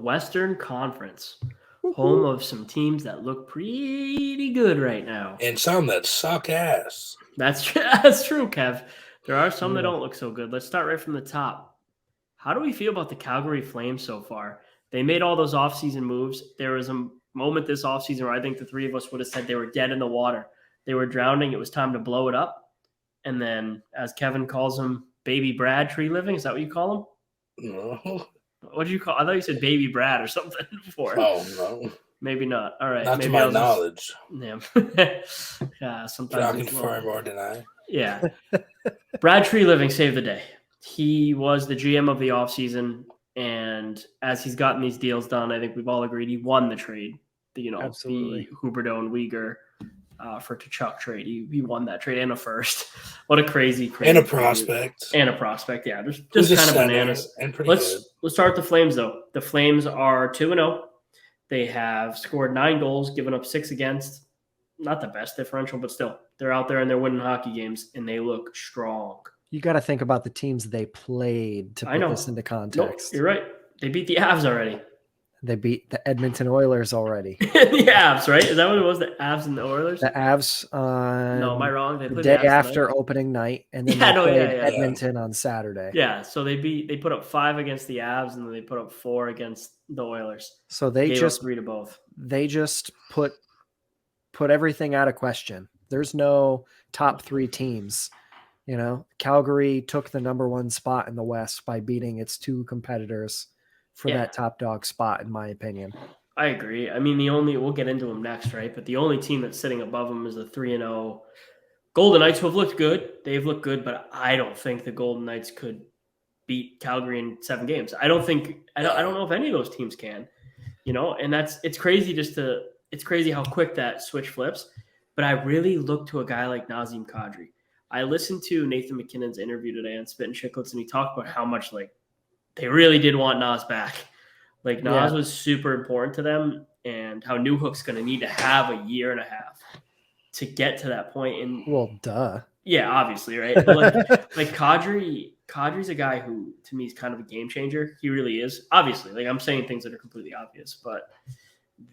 Western Conference, home of some teams that look pretty good right now. And some that suck ass. That's true, Kev. There are some that don't look so good. Let's start right from the top. How do we feel about the Calgary Flames so far? They made all those offseason moves. There was a moment this offseason where I think the three of us would have said they were dead in the water. They were drowning. It was time to blow it up. And then, as Kevin calls him, Baby Brad tree living. Is that what you call him? No. What do you call? I thought you said Baby Brad or something before. Oh no, maybe not. All right, not maybe to my knowledge. Yeah, sometimes Cannot confirm or deny. Yeah, Brad Tree Living saved the day. He was the GM of the offseason, and as he's gotten these deals done, I think we've all agreed he won the trade. Absolutely. The Huberdeau and Uyghur for Tkachuk trade. He won that trade and a first. What a crazy and a prospect. And a prospect, yeah. There's just kind of bananas. And Let's start with the Flames, though. The Flames are 2-0. They have scored 9 goals, given up 6 against. Not the best differential, but still, they're out there and they're winning hockey games, and they look strong. You got to think about the teams they played to put this into context. Nope, you're right. They beat the Avs already. They beat the Edmonton Oilers already. The Avs, right? Is that what it was? The Avs and the Oilers? The Avs no, am I wrong? They the day after opening night, and then they played Edmonton on Saturday. Yeah, so they put up 5 against the Avs, and then they put up 4 against the Oilers. So they just 3 to both. They just put everything out of question. There's no top 3 teams. Calgary took the number 1 spot in the West by beating its 2 competitors for that top dog spot, in my opinion. I agree. I mean, we'll get into them next, right? But the only team that's sitting above them is the 3-0 Golden Knights, who have looked good. They've looked good, but I don't think the Golden Knights could beat Calgary in 7 games. I don't know if any of those teams can, and it's crazy it's crazy how quick that switch flips. But I really look to a guy like Nazem Kadri. I listened to Nathan McKinnon's interview today on Spit and Chicklets, and he talked about how much they really did want Nas back. Nas was super important to them, and how Newhook's going to need to have a year and a half to get to that point. And well, duh. Yeah, obviously, right? But Kadri's a guy who, to me, is kind of a game changer. He really is. Obviously, I'm saying things that are completely obvious, but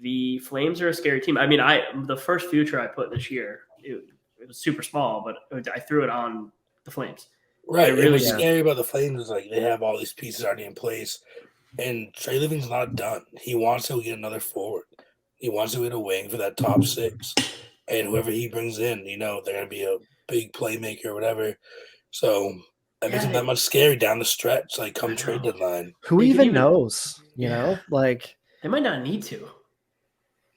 the Flames are a scary team. I mean, the first future I put this year, it was super small, but I threw it on the Flames. Right. Really, what's scary about the Flames is they have all these pieces already in place, and Trey Living's not done. He wants to get another forward. He wants to get a wing for that top 6, and whoever he brings in, they're going to be a big playmaker or whatever. So that makes him that much scary down the stretch, come trade deadline. Who even knows? They might not need to.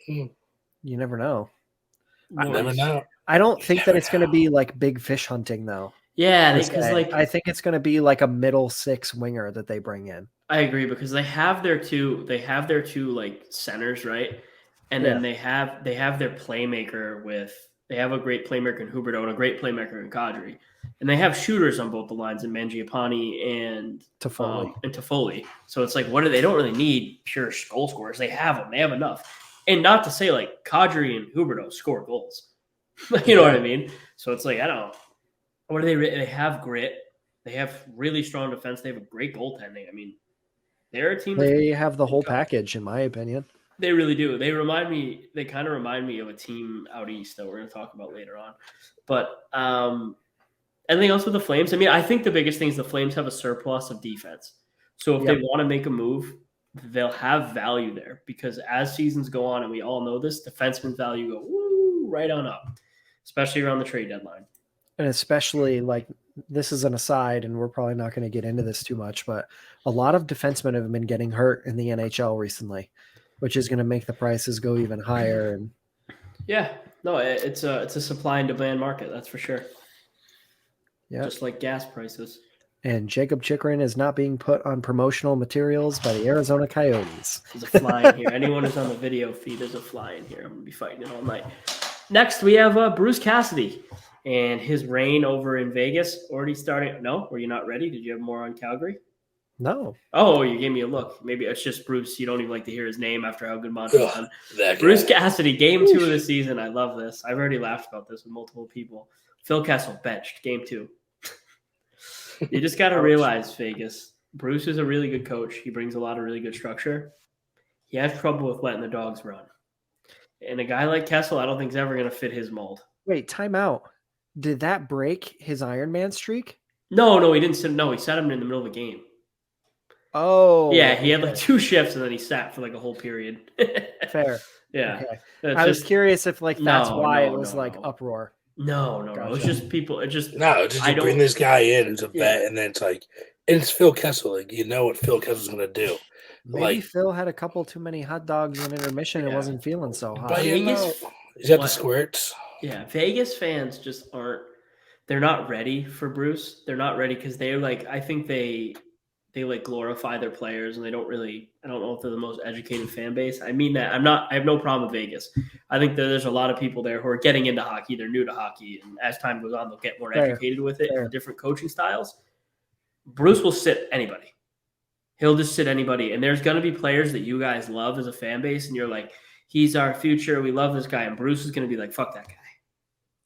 You never know. You never know. I don't think that it's going to be big fish hunting, though. Yeah, because I think it's going to be a middle 6 winger that they bring in. I agree, because they have their two centers, right? And then they have their playmaker they have a great playmaker in Huberdeau and a great playmaker in Kadri. And they have shooters on both the lines in Mangiapane and Toffoli. So it's they don't really need pure goal scorers. They have them. They have enough. And not to say Kadri and Huberdeau score goals. You know what I mean? So it's I don't know. What do they have? Grit. They have really strong defense. They have a great goaltending. I mean, they're a team. They have the whole package, in my opinion. They really do. They kind of remind me of a team out east that we're going to talk about later on. But anything else with the Flames? I mean, I think the biggest thing is the Flames have a surplus of defense. So if they want to make a move, they'll have value there, because as seasons go on, and we all know this, defenseman's value go right on up, especially around the trade deadline. And especially this is an aside, and we're probably not going to get into this too much, but a lot of defensemen have been getting hurt in the NHL recently, which is going to make the prices go even higher. And it's a supply and demand market, that's for sure. Yeah, just like gas prices. And Jacob Chychrun is not being put on promotional materials by the Arizona Coyotes. There's a fly in here. Anyone who's on the video feed, there's a fly in here. I'm going to be fighting it all night. Next, we have Bruce Cassidy. And his reign over in Vegas already starting. No, were you not ready? Did you have more on Calgary? No. Oh, you gave me a look. Maybe it's just Bruce. You don't even like to hear his name after how good Montreal's done. Bruce Cassidy, game 2 of the season. I love this. I've already laughed about this with multiple people. Phil Kessel benched game 2. You just got to realize, Vegas, Bruce is a really good coach. He brings a lot of really good structure. he has trouble with letting the dogs run. And a guy like Kessel, I don't think is ever going to fit his mold. Wait, time out. Did that break his Ironman streak? No, he didn't. No, he sat him in the middle of a game. Oh, Yeah, he had like 2 shifts and then he sat for like a whole period. fair. Yeah. Okay. I was curious if like that's why it was like no. uproar. No. Gotcha. It's just people. It just just you bring this guy in who's a vet, and then it's like, and it's Phil Kessel. Like, you know what Phil Kessel's going to do. Maybe Like, Phil had a couple too many hot dogs in intermission and wasn't feeling so hot. But you know, he's got the squirts. Yeah, Vegas fans just aren't. They're not ready for Bruce. They're not ready because they're like. I think they like glorify their players and they don't really. I don't know if they're the most educated fan base. I mean that. I have no problem with Vegas. I think that there's a lot of people there who are getting into hockey. They're new to hockey, and as time goes on, they'll get more educated with it and different coaching styles. Bruce will sit anybody. He'll just sit anybody. And there's going to be players that you guys love as a fan base, and you're like, he's our future. We love this guy. And Bruce is going to be like, fuck that guy.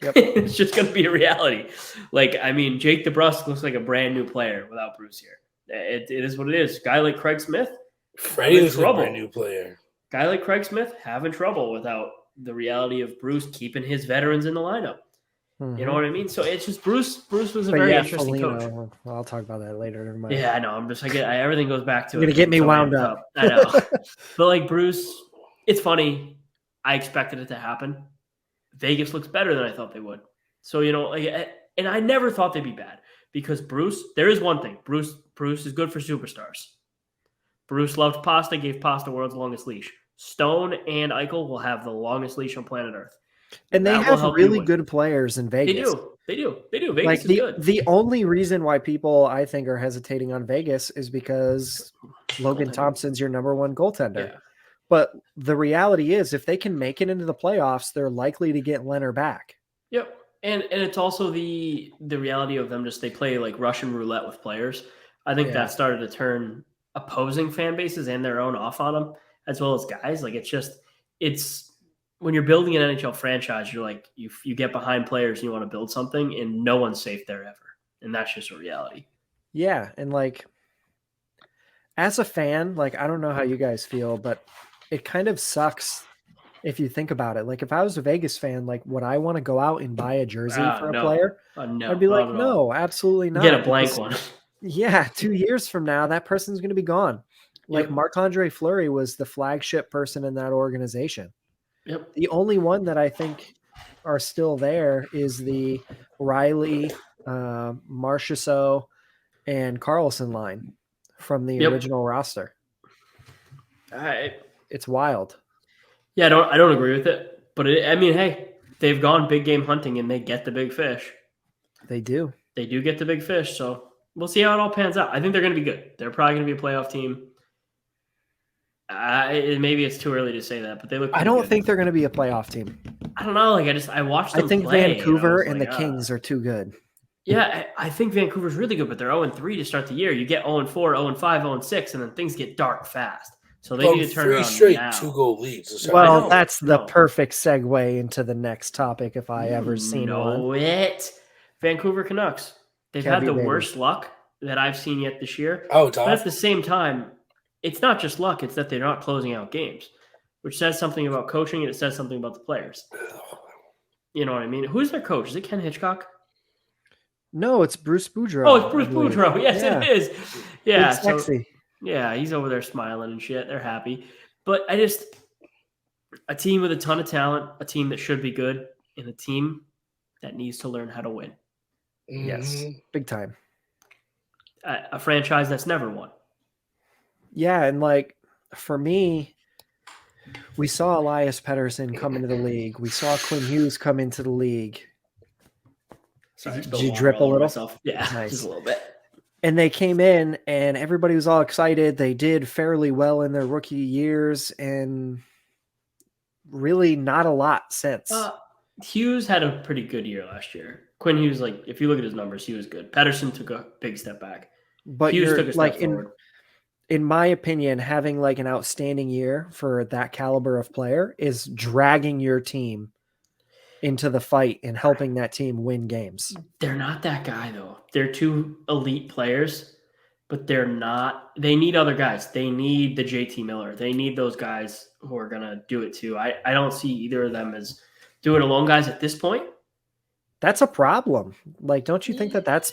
Yep. It's just going to be a reality. Like, I mean, Jake DeBrusk looks like a brand new player without Bruce here. It is what it is. Guy like Craig Smith, Freddie is a brand new player. Guy like Craig Smith having trouble without the reality of Bruce keeping his veterans in the lineup. Mm-hmm. You know what I mean? So it's just Bruce was a very interesting coach. Well, I'll talk about that later. Never mind. Yeah, I know. I'm just like everything goes back to You're gonna get me wound up. I know. But like Bruce, it's funny. I expected it to happen. Vegas looks better than I thought they would. So, you know, like, and I never thought they'd be bad because Bruce, there is one thing. Bruce is good for superstars. Bruce loved Pasta, gave Pasta world's longest leash. Stone and Eichel will have the longest leash on planet Earth. And they have really good players in Vegas. They do. Vegas like is good. The only reason why people, I think, are hesitating on Vegas is because Logan Thompson's your number one goaltender. Yeah. But the reality is, if they can make it into the playoffs, they're likely to get Leonard back. Yep. And it's also the reality of them they play like Russian roulette with players. I think that started to turn opposing fan bases and their own off on them, as well as guys. Like it's when you're building an NHL franchise, you're like you get behind players and you want to build something, and no one's safe there ever. And that's just a reality. Yeah. And like as a fan, like I don't know how you guys feel, but it kind of sucks if you think about it. Like if I was a Vegas fan, like would I want to go out and buy a jersey for a player? No, I'd be like, no, absolutely not. Get a blank one. Yeah, 2 years from now, that person's going to be gone. Like Marc-Andre Fleury was the flagship person in that organization. Yep. The only one that I think are still there is the Riley, Marchessault, and Carlson line from the original roster. It's wild. Yeah, I don't agree with it, but I mean, hey, they've gone big game hunting and they get the big fish. They do. They do get the big fish, so we'll see how it all pans out. I think they're going to be good. They're probably going to be a playoff team. Maybe it's too early to say that, but they look. I don't think they're going to be a playoff team. I don't know. Like I watched them. I think play, Vancouver and the Kings are too good. Yeah, I think Vancouver's really good, but they're 0-3 to start the year. You get 0-4, 0-5, 0-6, and then things get dark fast. So they need to turn around straight now. 2-goal leads. Well, that's the perfect segue into the next topic if I ever seen one. Vancouver Canucks. They've had the worst luck that I've seen yet this year. But at the same time, it's not just luck. It's that they're not closing out games, which says something about coaching and it says something about the players. You know what I mean? Who's their coach? Is it Ken Hitchcock? No, it's Bruce Boudreau. Oh, it's Bruce Boudreau. Yes, it is. Yeah, sexy. Yeah, he's over there smiling and shit. They're happy. But a team with a ton of talent, a team that should be good, and a team that needs to learn how to win. Mm-hmm. Yes, big time. A franchise that's never won. Yeah, and like for me, we saw Elias Pettersson come into the league. We saw Quinn Hughes come into the league. Sorry, did you drip a little? Myself. Yeah, nice. Just a little bit. And they came in and everybody was all excited. They did fairly well in their rookie years and really not a lot since. Hughes had a pretty good year last year. Quinn Hughes, like if you look at his numbers, he was good. Pettersson took a big step back. But Hughes took a step forward. In my opinion, having like an outstanding year for that caliber of player is dragging your team into the fight and helping that team win games. They're not that guy though. They're two elite players, but they're not. They need other guys. They need the JT Miller. They need those guys who are going to do it too. I don't see either of them as do it alone guys at this point. That's a problem. Like, don't you think that that's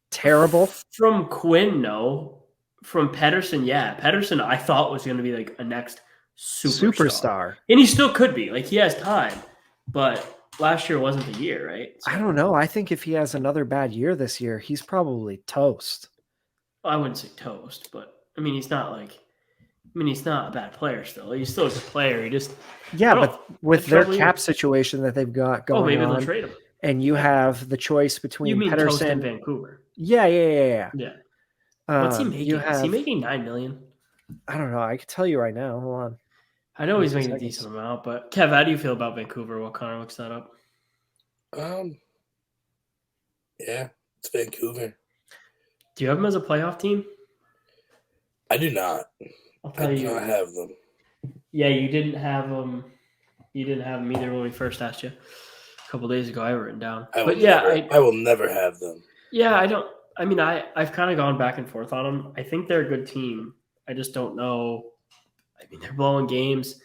terrible? From Quinn, no. From Pedersen, yeah. Pedersen, I thought was going to be like a next superstar. And he still could be. Like, he has time. But last year wasn't the year, right? So, I don't know. I think if he has another bad year this year, he's probably toast. I wouldn't say toast, but I mean, he's not a bad player still. He's still a good player. He just but with their cap situation that they've got going maybe on, they'll trade him. And you have the choice between you mean Pedersen toast in Vancouver. Yeah. What's he making? Is he making $9 million? I don't know. I can tell you right now. Hold on. I know he's making a decent amount, but Kev, how do you feel about Vancouver while Connor looks that up? Yeah, it's Vancouver. Do you have them as a playoff team? I do not. I do not have them. Yeah, you didn't have them. You didn't have them either when we first asked you a couple days ago. I have it written down. I will never have them. Yeah, I don't. I mean, I've kind of gone back and forth on them. I think they're a good team. I just don't know. I mean, they're blowing games.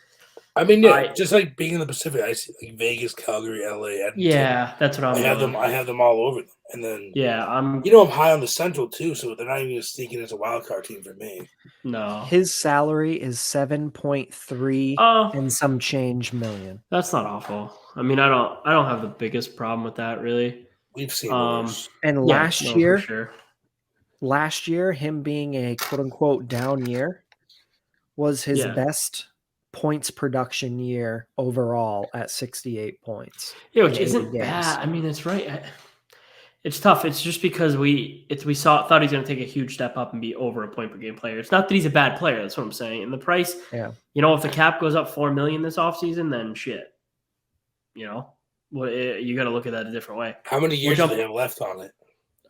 I mean, just like being in the Pacific, I see like Vegas, Calgary, LA, Edmonton. Yeah, that's what I'm. I have them all over them, and then I'm. I'm high on the Central too, so they're not even sneaking as a wild card team for me. No, his salary is 7.3 and some change million. That's not awful. I mean, I don't have the biggest problem with that really. We've seen worse. And last year, him being a quote unquote down year was his best points production year overall at 68 points. Yeah, which isn't bad. I mean, it's right. It's tough. It's just because we thought he's going to take a huge step up and be over a point per game player. It's not that he's a bad player. That's what I'm saying. And the price, if the cap goes up $4 million this offseason, then shit. You got to look at that a different way. How many years do they have left on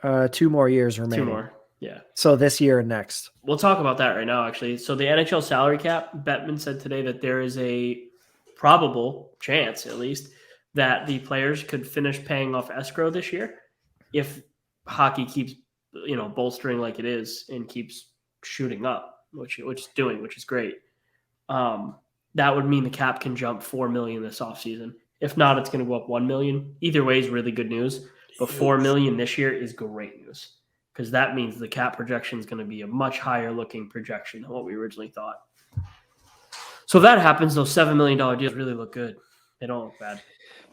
it? 2 more years remaining. 2 more. Yeah. So this year and next. We'll talk about that right now, actually. So the NHL salary cap, Bettman said today that there is a probable chance, at least, that the players could finish paying off escrow this year if hockey keeps, bolstering like it is and keeps shooting up, which it's doing, which is great. That would mean the cap can jump $4 million this offseason. If not, it's going to go up $1 million. Either way is really good news. But $4 million this year is great news, because that means the cap projection is going to be a much higher looking projection than what we originally thought. So if that happens, those $7 million deals really look good. They don't look bad.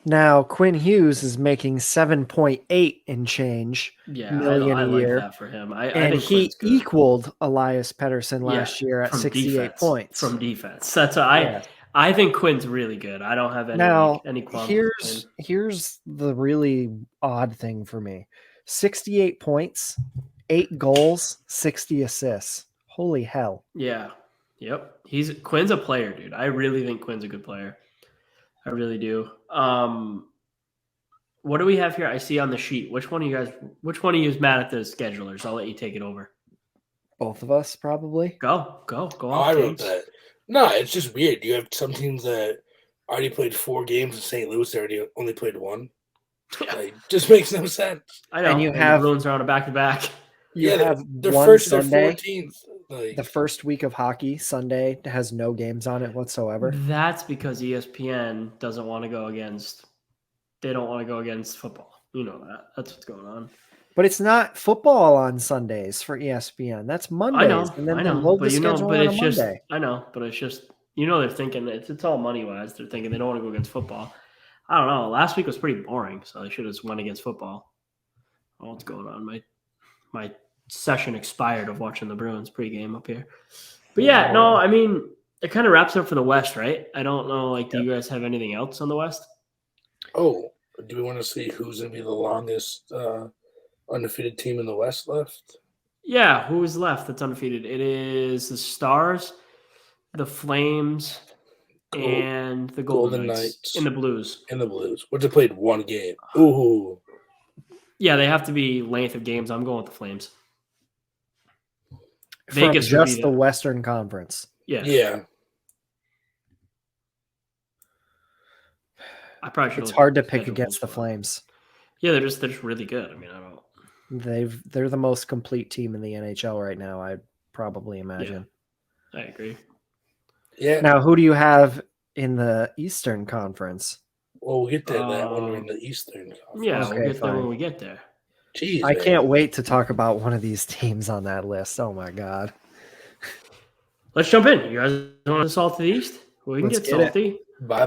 Now, Quinn Hughes is making 7.8 and change million a year. Like that for him. I think he equaled Elias Pettersson last year at 68 points. From defense. I think Quinn's really good. I don't have any qualms. Here's the really odd thing for me. 68 points, 8 goals, 60 assists. Holy hell. Yeah. Yep. Quinn's a player, dude. I really think Quinn's a good player. I really do. What do we have here? I see on the sheet. Which one of you is mad at the schedulers? I'll let you take it over. Both of us, probably. Go on. I wrote that. No, it's just weird. You have some teams that already played 4 games in St. Louis. They already only played 1. Just makes no sense. I know. And you have the Bruins are on a back-to-back. You have the one first Sunday. 14th. The first week of hockey, Sunday, has no games on it whatsoever. That's because ESPN doesn't want to go against. They don't want to go against football. You know that. That's what's going on. But it's not football on Sundays for ESPN. That's Mondays. I know. And then I know. load but the schedule on it's just. Monday. I know, but it's just. They're thinking it's all money wise. They're thinking they don't want to go against football. I don't know. Last week was pretty boring, so they should have just went against football. Oh, what's going on? My session expired of watching the Bruins pregame up here. But yeah, no, I mean, it kind of wraps up for the West, right? I don't know. Do you guys have anything else on the West? Oh, do we want to see who's going to be the longest undefeated team in the West left? Yeah, who is left that's undefeated? It is the Stars, the Flames, and the Golden Knights. And the Blues. Which have played 1 game. Ooh. Yeah, they have to be length of games. I'm going with the Flames. From Vegas just the Western Conference. Yeah. I probably should. It's hard to pick against the Flames. Yeah, they're just really good. I mean, I don't. They're the most complete team in the NHL right now, I'd probably imagine. I agree. Yeah. Now, who do you have in the Eastern Conference? Well, we'll get to that when we're in the Eastern Conference. Yeah, Okay, we'll get there fine. when we get there. Jeez, I man. can't wait to talk about one of these teams on that list. Oh my god. Let's jump in. You guys want to salt to the East? We can Let's get get it. salty. Bye-bye.